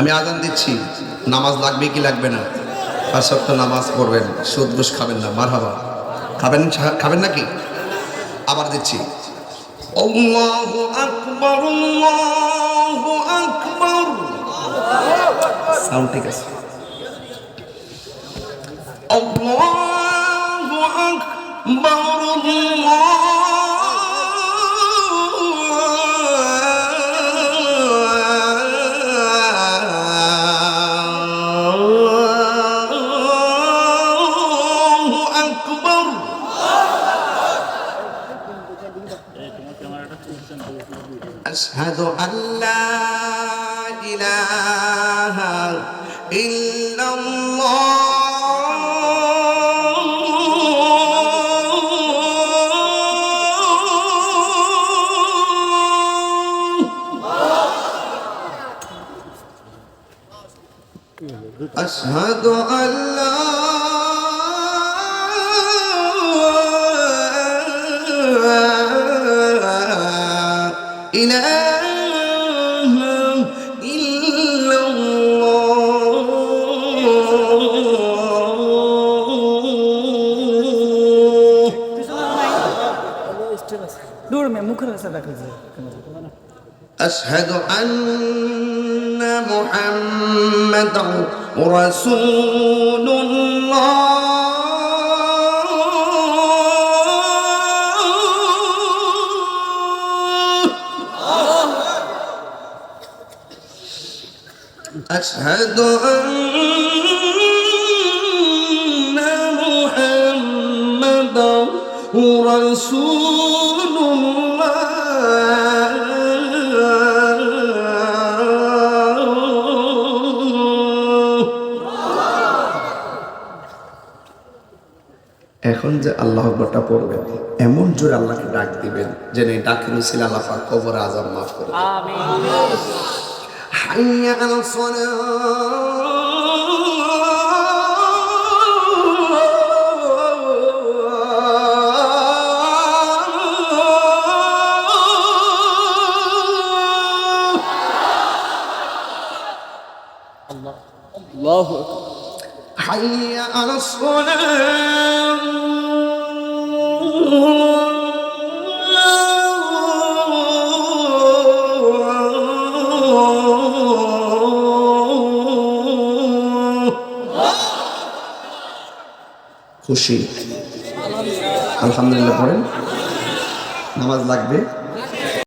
আমি আজান দিচ্ছি, নামাজ লাগবে কি লাগবে না? 5 ওয়াক্ত নামাজ পড়বেন, সুদ ঘুষ খাবেন না। মারহাবা। খাবেন নাকি? আবার দিচ্ছি, আল্লাহু আকবার, আল্লাহু আকবার। সাউন্ড ঠিক আছে? আল্লাহু আকবার, আল্লাহু আকবার। আশহাদু আল্লা ইলাহা ইল্লাল্লাহ। আশহাদু আল্লা ইলাহা ইল্লাল্লাহ। দূর মে মুখের কাছে রাখা যায়। أشهد أن محمدا رسول الله. أشهد أن محمدا رسول الله. এখন যে আল্লাহ আকবারটা পড়বেন, এমন জোরে আল্লাহকে ডাক দিবেন যেন এই ডাকের উসিলা আল্লাহ পাক কবরে আযাব মাফ করে দেন। আমিন। হাইয়া আলাস সালাহ, আল্লাহু আকবার। হাইয়া আলাস সালাহ। খুশি? আলহামদুলিল্লাহ পড়েন। নামাজ লাগবে।